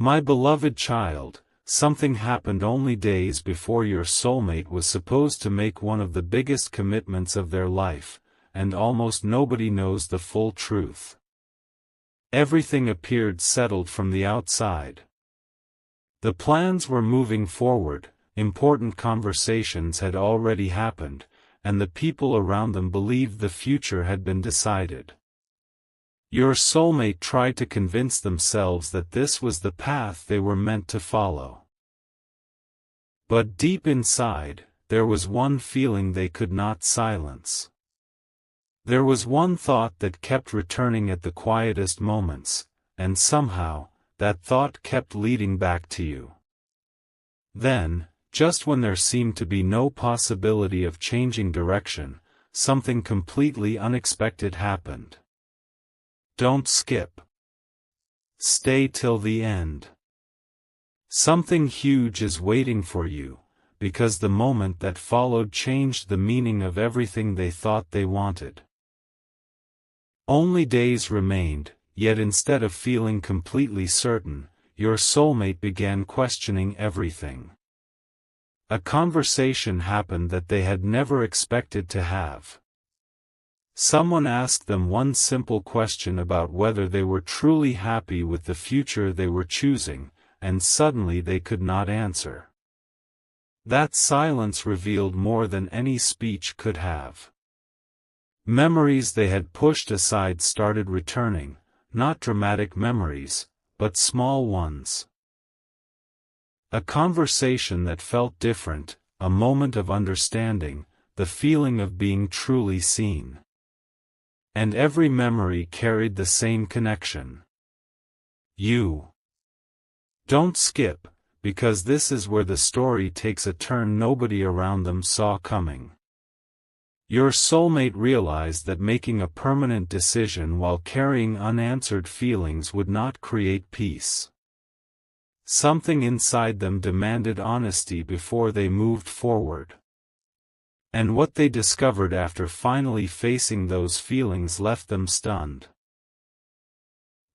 My beloved child, something happened only days before your soulmate was supposed to make one of the biggest commitments of their life, and almost nobody knows the full truth. Everything appeared settled from the outside. The plans were moving forward, important conversations had already happened, and the people around them believed the future had been decided. Your soulmate tried to convince themselves that this was the path they were meant to follow. But deep inside, there was one feeling they could not silence. There was one thought that kept returning at the quietest moments, and somehow, that thought kept leading back to you. Then, just when there seemed to be no possibility of changing direction, something completely unexpected happened. Don't skip. Stay till the end. Something huge is waiting for you, because the moment that followed changed the meaning of everything they thought they wanted. Only days remained, yet instead of feeling completely certain, your soulmate began questioning everything. A conversation happened that they had never expected to have. Someone asked them one simple question about whether they were truly happy with the future they were choosing, and suddenly they could not answer. That silence revealed more than any speech could have. Memories they had pushed aside started returning, not dramatic memories, but small ones. A conversation that felt different, a moment of understanding, the feeling of being truly seen. And every memory carried the same connection. You. Don't skip, because this is where the story takes a turn nobody around them saw coming. Your soulmate realized that making a permanent decision while carrying unanswered feelings would not create peace. Something inside them demanded honesty before they moved forward. And what they discovered after finally facing those feelings left them stunned.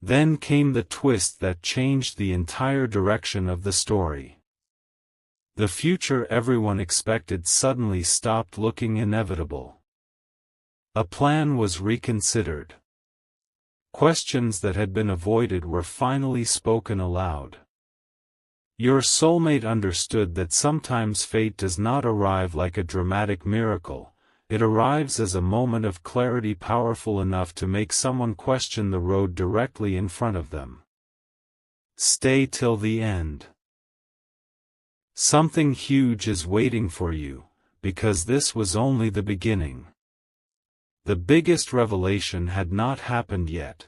Then came the twist that changed the entire direction of the story. The future everyone expected suddenly stopped looking inevitable. A plan was reconsidered. Questions that had been avoided were finally spoken aloud. Your soulmate understood that sometimes fate does not arrive like a dramatic miracle, it arrives as a moment of clarity powerful enough to make someone question the road directly in front of them. Stay till the end. Something huge is waiting for you, because this was only the beginning. The biggest revelation had not happened yet.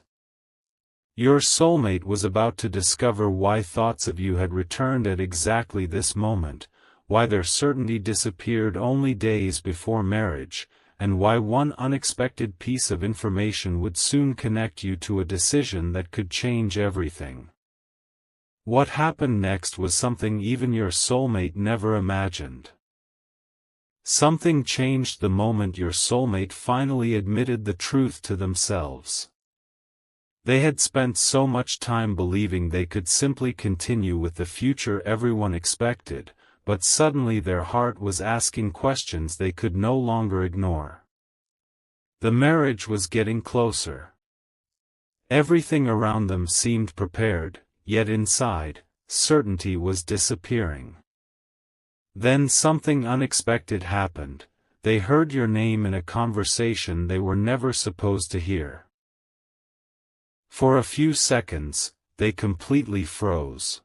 Your soulmate was about to discover why thoughts of you had returned at exactly this moment, why their certainty disappeared only days before marriage, and why one unexpected piece of information would soon connect you to a decision that could change everything. What happened next was something even your soulmate never imagined. Something changed the moment your soulmate finally admitted the truth to themselves. They had spent so much time believing they could simply continue with the future everyone expected, but suddenly their heart was asking questions they could no longer ignore. The marriage was getting closer. Everything around them seemed prepared, yet inside, certainty was disappearing. Then something unexpected happened. They heard your name in a conversation they were never supposed to hear. For a few seconds, they completely froze.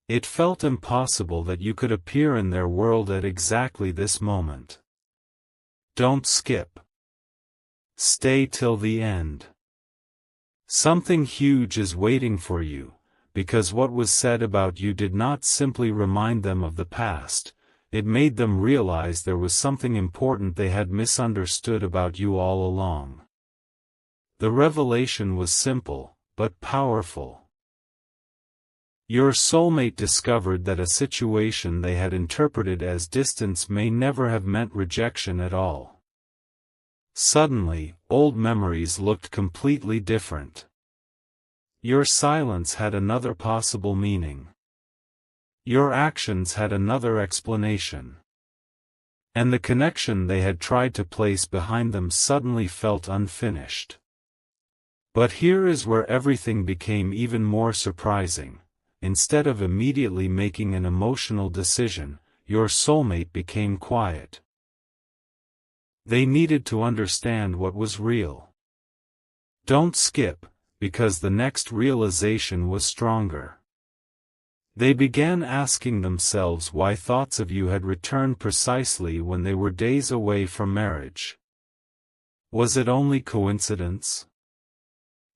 It felt impossible that you could appear in their world at exactly this moment. Don't skip. Stay till the end. Something huge is waiting for you, because what was said about you did not simply remind them of the past, it made them realize there was something important they had misunderstood about you all along. The revelation was simple, but powerful. Your soulmate discovered that a situation they had interpreted as distance may never have meant rejection at all. Suddenly, old memories looked completely different. Your silence had another possible meaning. Your actions had another explanation. And the connection they had tried to place behind them suddenly felt unfinished. But here is where everything became even more surprising. Instead of immediately making an emotional decision, your soulmate became quiet. They needed to understand what was real. Don't skip, because the next realization was stronger. They began asking themselves why thoughts of you had returned precisely when they were days away from marriage. Was it only coincidence?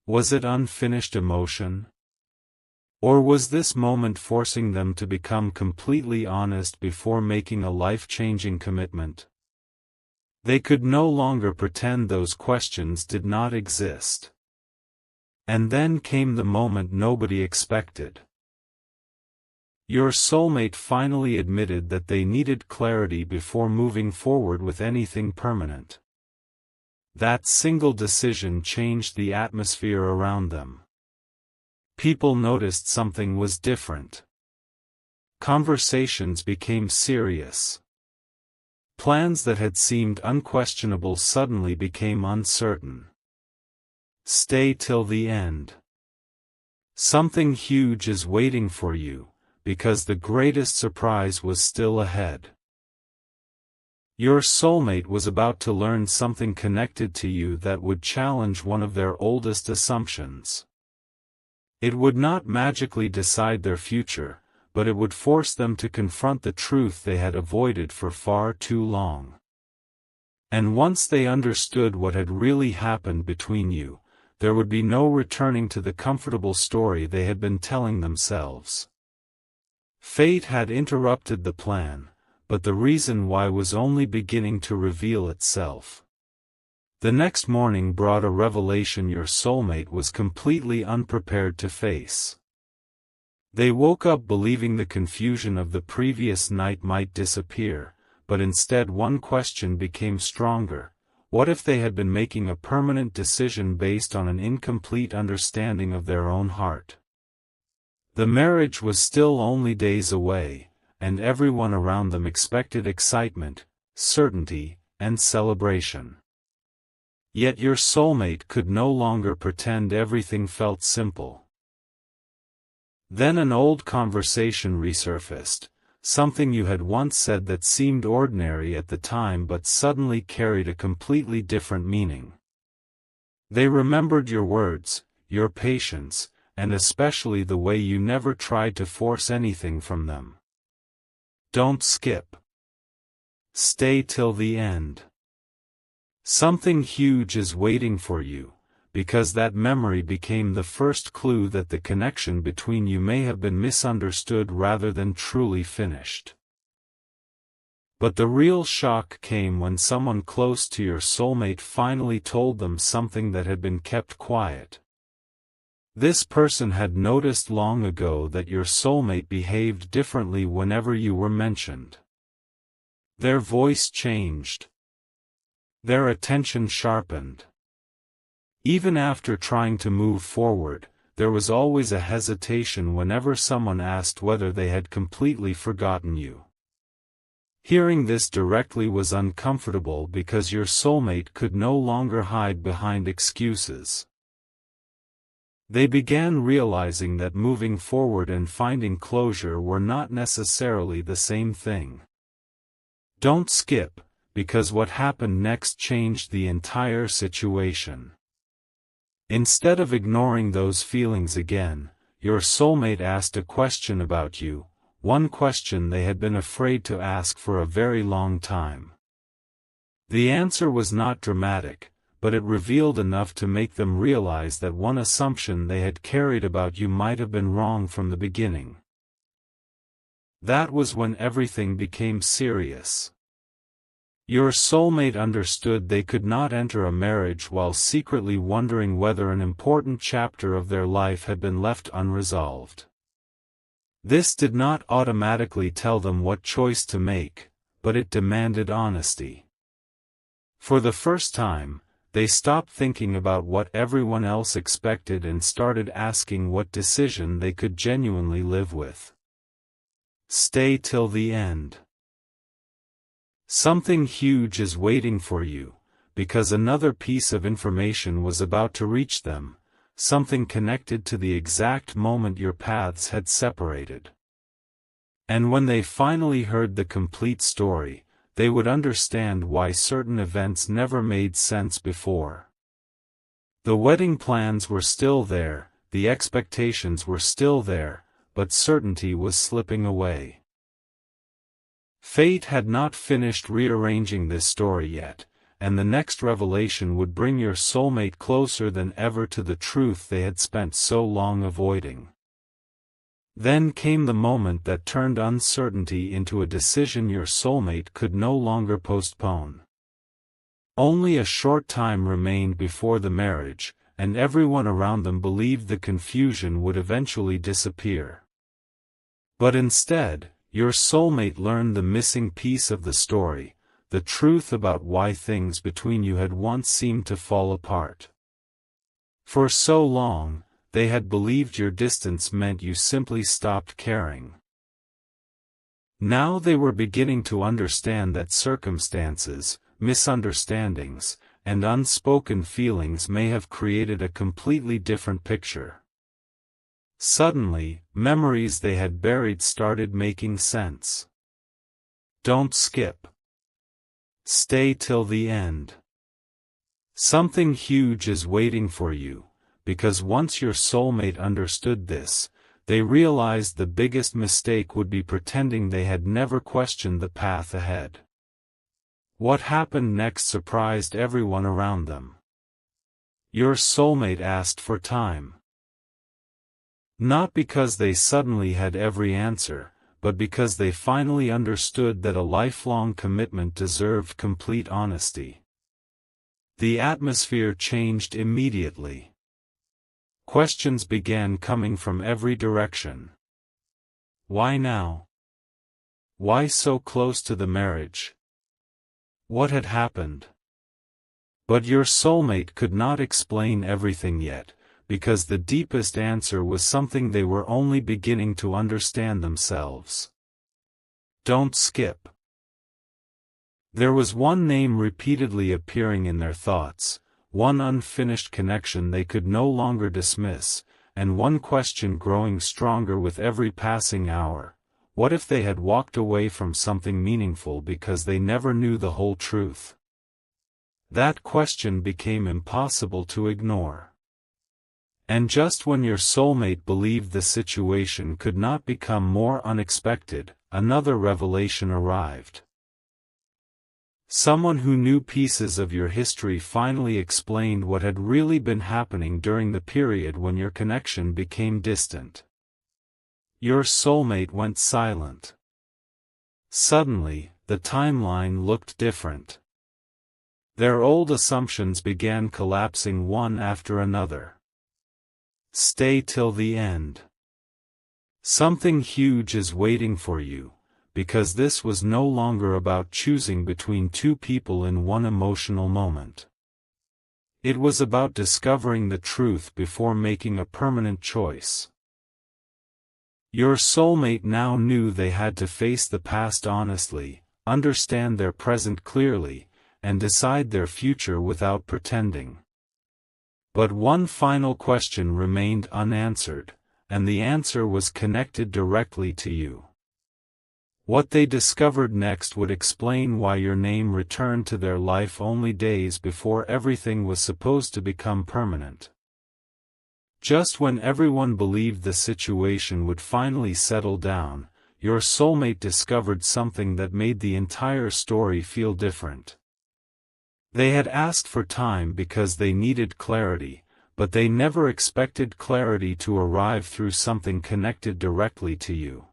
Was it unfinished emotion? Or was this moment forcing them to become completely honest before making a life-changing commitment? They could no longer pretend those questions did not exist. And then came the moment nobody expected. Your soulmate finally admitted that they needed clarity before moving forward with anything permanent. That single decision changed the atmosphere around them. People noticed something was different. Conversations became serious. Plans that had seemed unquestionable suddenly became uncertain. Stay till the end. Something huge is waiting for you, because the greatest surprise was still ahead. Your soulmate was about to learn something connected to you that would challenge one of their oldest assumptions. It would not magically decide their future, but it would force them to confront the truth they had avoided for far too long. And once they understood what had really happened between you, there would be no returning to the comfortable story they had been telling themselves. Fate had interrupted the plan, but the reason why was only beginning to reveal itself. The next morning brought a revelation your soulmate was completely unprepared to face. They woke up believing the confusion of the previous night might disappear, but instead one question became stronger. What if they had been making a permanent decision based on an incomplete understanding of their own heart? The marriage was still only days away, and everyone around them expected excitement, certainty, and celebration. Yet your soulmate could no longer pretend everything felt simple. Then an old conversation resurfaced, something you had once said that seemed ordinary at the time but suddenly carried a completely different meaning. They remembered your words, your patience, and especially the way you never tried to force anything from them. Don't skip. Stay till the end. Something huge is waiting for you, because that memory became the first clue that the connection between you may have been misunderstood rather than truly finished. But the real shock came when someone close to your soulmate finally told them something that had been kept quiet. This person had noticed long ago that your soulmate behaved differently whenever you were mentioned. Their voice changed. Their attention sharpened. Even after trying to move forward, there was always a hesitation whenever someone asked whether they had completely forgotten you. Hearing this directly was uncomfortable because your soulmate could no longer hide behind excuses. They began realizing that moving forward and finding closure were not necessarily the same thing. Don't skip, because what happened next changed the entire situation. Instead of ignoring those feelings again, your soulmate asked a question about you, one question they had been afraid to ask for a very long time. The answer was not dramatic, but it revealed enough to make them realize that one assumption they had carried about you might have been wrong from the beginning. That was when everything became serious. Your soulmate understood they could not enter a marriage while secretly wondering whether an important chapter of their life had been left unresolved. This did not automatically tell them what choice to make, but it demanded honesty. For the first time, they stopped thinking about what everyone else expected and started asking what decision they could genuinely live with. Stay till the end. Something huge is waiting for you, because another piece of information was about to reach them, something connected to the exact moment your paths had separated. And when they finally heard the complete story, they would understand why certain events never made sense before. The wedding plans were still there, the expectations were still there, but certainty was slipping away. Fate had not finished rearranging this story yet, and the next revelation would bring your soulmate closer than ever to the truth they had spent so long avoiding. Then came the moment that turned uncertainty into a decision your soulmate could no longer postpone. Only a short time remained before the marriage, and everyone around them believed the confusion would eventually disappear. But instead, your soulmate learned the missing piece of the story, the truth about why things between you had once seemed to fall apart. For so long, they had believed your distance meant you simply stopped caring. Now they were beginning to understand that circumstances, misunderstandings, and unspoken feelings may have created a completely different picture. Suddenly, memories they had buried started making sense. Don't skip. Stay till the end. Something huge is waiting for you, because once your soulmate understood this, they realized the biggest mistake would be pretending they had never questioned the path ahead. What happened next surprised everyone around them. Your soulmate asked for time. Not because they suddenly had every answer, but because they finally understood that a lifelong commitment deserved complete honesty. The atmosphere changed immediately. Questions began coming from every direction. Why now? Why so close to the marriage? What had happened? But your soulmate could not explain everything yet, because the deepest answer was something they were only beginning to understand themselves. Don't skip. There was one name repeatedly appearing in their thoughts, one unfinished connection they could no longer dismiss, and one question growing stronger with every passing hour. What if they had walked away from something meaningful because they never knew the whole truth? That question became impossible to ignore. And just when your soulmate believed the situation could not become more unexpected, another revelation arrived. Someone who knew pieces of your history finally explained what had really been happening during the period when your connection became distant. Your soulmate went silent. Suddenly, the timeline looked different. Their old assumptions began collapsing one after another. Stay till the end. Something huge is waiting for you, because this was no longer about choosing between two people in one emotional moment. It was about discovering the truth before making a permanent choice. Your soulmate now knew they had to face the past honestly, understand their present clearly, and decide their future without pretending. But one final question remained unanswered, and the answer was connected directly to you. What they discovered next would explain why your name returned to their life only days before everything was supposed to become permanent. Just when everyone believed the situation would finally settle down, your soulmate discovered something that made the entire story feel different. They had asked for time because they needed clarity, but they never expected clarity to arrive through something connected directly to you.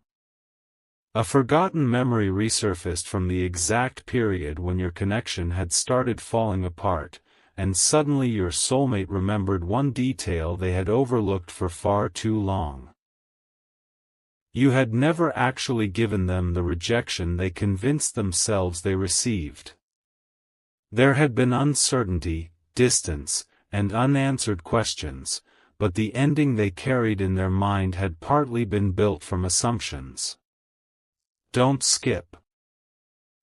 A forgotten memory resurfaced from the exact period when your connection had started falling apart, and suddenly your soulmate remembered one detail they had overlooked for far too long. You had never actually given them the rejection they convinced themselves they received. There had been uncertainty, distance, and unanswered questions, but the ending they carried in their mind had partly been built from assumptions. Don't skip.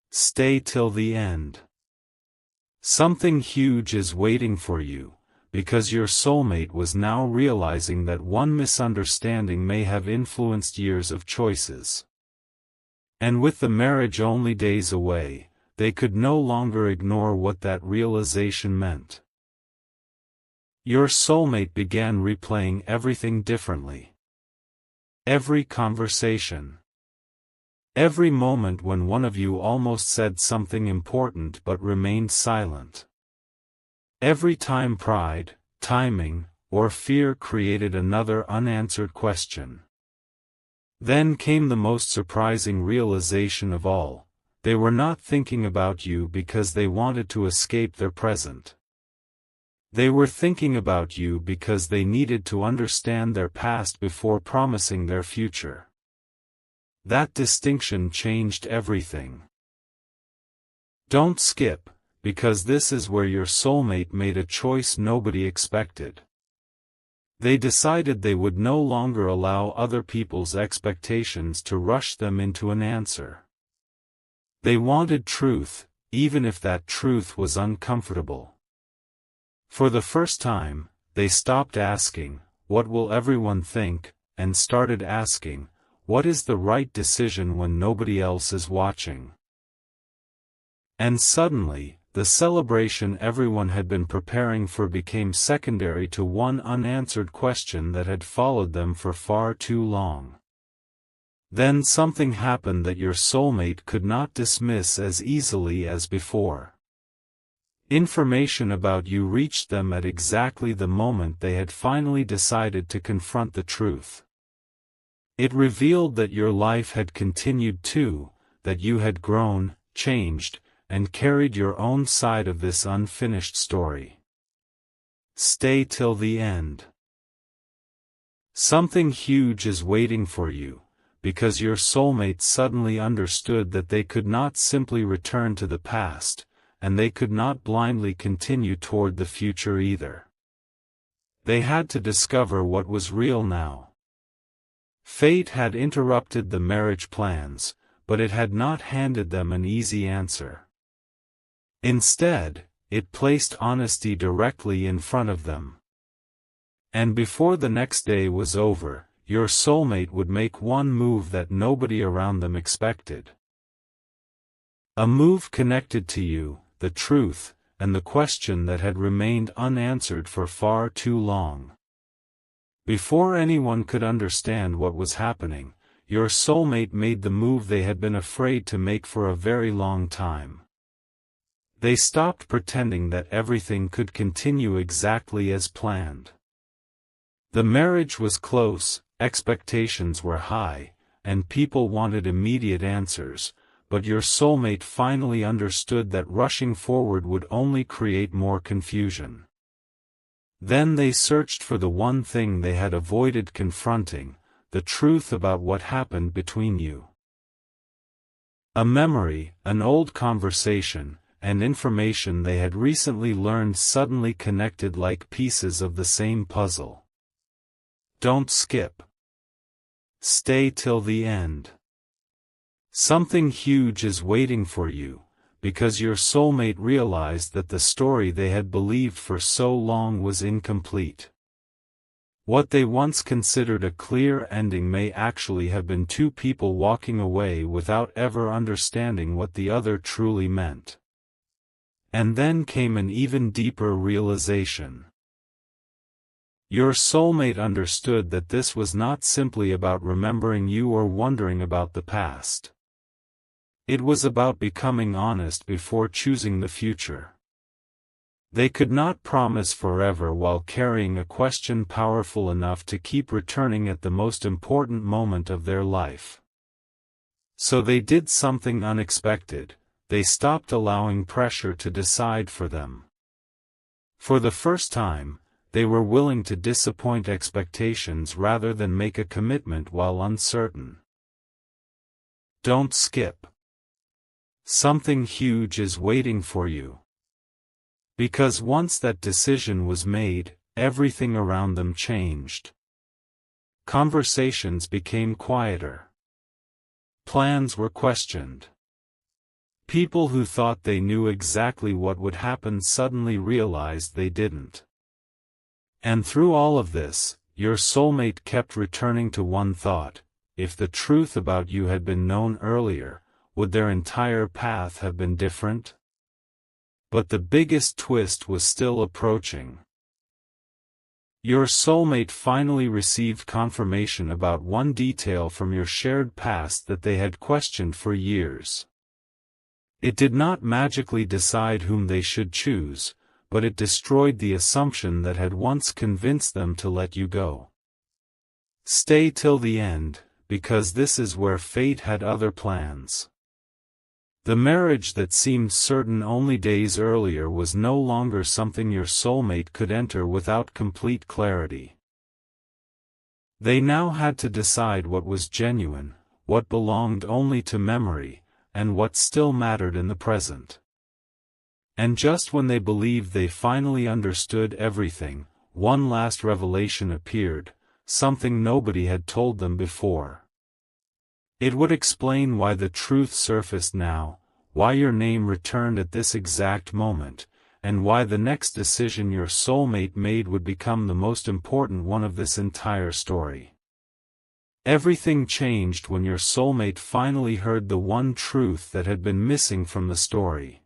Stay till the end. Something huge is waiting for you, because your soulmate was now realizing that one misunderstanding may have influenced years of choices. And with the marriage only days away, they could no longer ignore what that realization meant. Your soulmate began replaying everything differently. Every conversation. Every moment when one of you almost said something important but remained silent. Every time pride, timing, or fear created another unanswered question. Then came the most surprising realization of all: they were not thinking about you because they wanted to escape their present. They were thinking about you because they needed to understand their past before promising their future. That distinction changed everything. Don't skip, because this is where your soulmate made a choice nobody expected. They decided they would no longer allow other people's expectations to rush them into an answer. They wanted truth, even if that truth was uncomfortable. For the first time, they stopped asking, "What will everyone think?" and started asking, "What is the right decision when nobody else is watching?" And suddenly, the celebration everyone had been preparing for became secondary to one unanswered question that had followed them for far too long. Then something happened that your soulmate could not dismiss as easily as before. Information about you reached them at exactly the moment they had finally decided to confront the truth. It revealed that your life had continued too, that you had grown, changed, and carried your own side of this unfinished story. Stay till the end. Something huge is waiting for you, because your soulmate suddenly understood that they could not simply return to the past, and they could not blindly continue toward the future either. They had to discover what was real now. Fate had interrupted the marriage plans, but it had not handed them an easy answer. Instead, it placed honesty directly in front of them. And before the next day was over, your soulmate would make one move that nobody around them expected. A move connected to you, the truth, and the question that had remained unanswered for far too long. Before anyone could understand what was happening, your soulmate made the move they had been afraid to make for a very long time. They stopped pretending that everything could continue exactly as planned. The marriage was close, expectations were high, and people wanted immediate answers, but your soulmate finally understood that rushing forward would only create more confusion. Then they searched for the one thing they had avoided confronting, the truth about what happened between you. A memory, an old conversation, and information they had recently learned suddenly connected like pieces of the same puzzle. Don't skip. Stay till the end. Something huge is waiting for you, because your soulmate realized that the story they had believed for so long was incomplete. What they once considered a clear ending may actually have been two people walking away without ever understanding what the other truly meant. And then came an even deeper realization. Your soulmate understood that this was not simply about remembering you or wondering about the past. It was about becoming honest before choosing the future. They could not promise forever while carrying a question powerful enough to keep returning at the most important moment of their life. So they did something unexpected: they stopped allowing pressure to decide for them. For the first time, they were willing to disappoint expectations rather than make a commitment while uncertain. Don't skip. Something huge is waiting for you. Because once that decision was made, everything around them changed. Conversations became quieter. Plans were questioned. People who thought they knew exactly what would happen suddenly realized they didn't. And through all of this, your soulmate kept returning to one thought: if the truth about you had been known earlier, would their entire path have been different? But the biggest twist was still approaching. Your soulmate finally received confirmation about one detail from your shared past that they had questioned for years. It did not magically decide whom they should choose, but it destroyed the assumption that had once convinced them to let you go. Stay till the end, because this is where fate had other plans. The marriage that seemed certain only days earlier was no longer something your soulmate could enter without complete clarity. They now had to decide what was genuine, what belonged only to memory, and what still mattered in the present. And just when they believed they finally understood everything, one last revelation appeared, something nobody had told them before. It would explain why the truth surfaced now, why your name returned at this exact moment, and why the next decision your soulmate made would become the most important one of this entire story. Everything changed when your soulmate finally heard the one truth that had been missing from the story.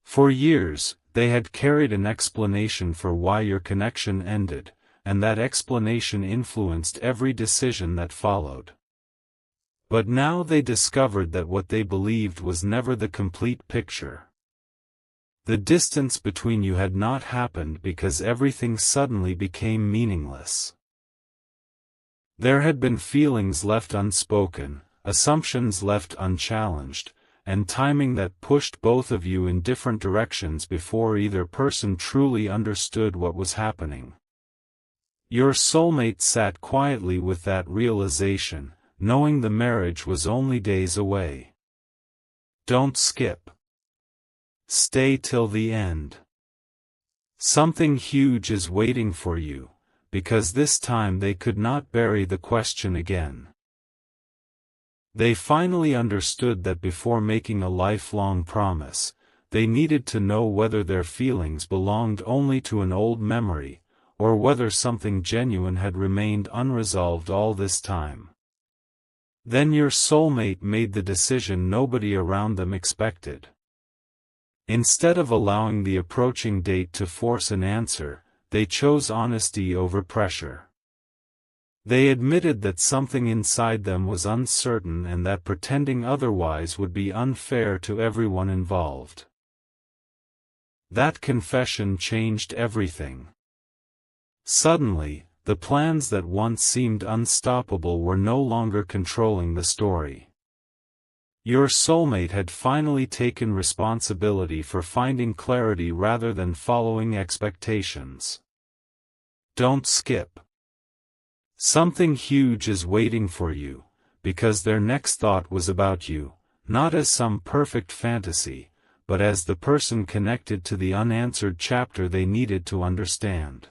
For years, they had carried an explanation for why your connection ended, and that explanation influenced every decision that followed. But now they discovered that what they believed was never the complete picture. The distance between you had not happened because everything suddenly became meaningless. There had been feelings left unspoken, assumptions left unchallenged, and timing that pushed both of you in different directions before either person truly understood what was happening. Your soulmate sat quietly with that realization, knowing the marriage was only days away. Don't skip. Stay till the end. Something huge is waiting for you, because this time they could not bury the question again. They finally understood that before making a lifelong promise, they needed to know whether their feelings belonged only to an old memory, or whether something genuine had remained unresolved all this time. Then your soulmate made the decision nobody around them expected. Instead of allowing the approaching date to force an answer, they chose honesty over pressure. They admitted that something inside them was uncertain and that pretending otherwise would be unfair to everyone involved. That confession changed everything. Suddenly, the plans that once seemed unstoppable were no longer controlling the story. Your soulmate had finally taken responsibility for finding clarity rather than following expectations. Don't skip. Something huge is waiting for you, because their next thought was about you, not as some perfect fantasy, but as the person connected to the unanswered chapter they needed to understand.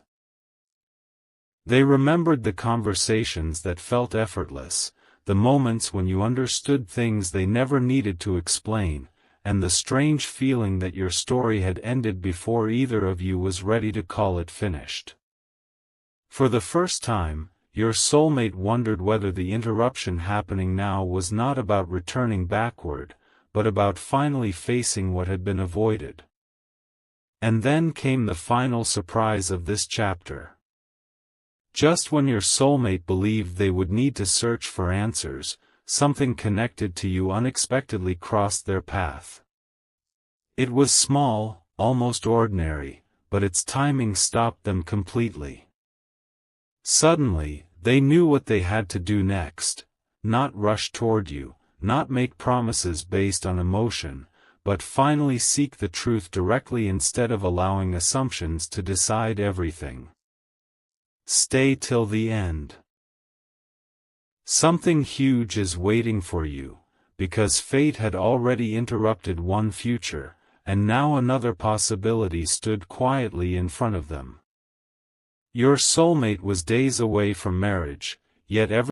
They remembered the conversations that felt effortless, the moments when you understood things they never needed to explain, and the strange feeling that your story had ended before either of you was ready to call it finished. For the first time, your soulmate wondered whether the interruption happening now was not about returning backward, but about finally facing what had been avoided. And then came the final surprise of this chapter. Just when your soulmate believed they would need to search for answers, something connected to you unexpectedly crossed their path. It was small, almost ordinary, but its timing stopped them completely. Suddenly, they knew what they had to do next: not rush toward you, not make promises based on emotion, but finally seek the truth directly instead of allowing assumptions to decide everything. Stay till the end. Something huge is waiting for you, because fate had already interrupted one future, and now another possibility stood quietly in front of them. Your soulmate was days away from marriage, yet every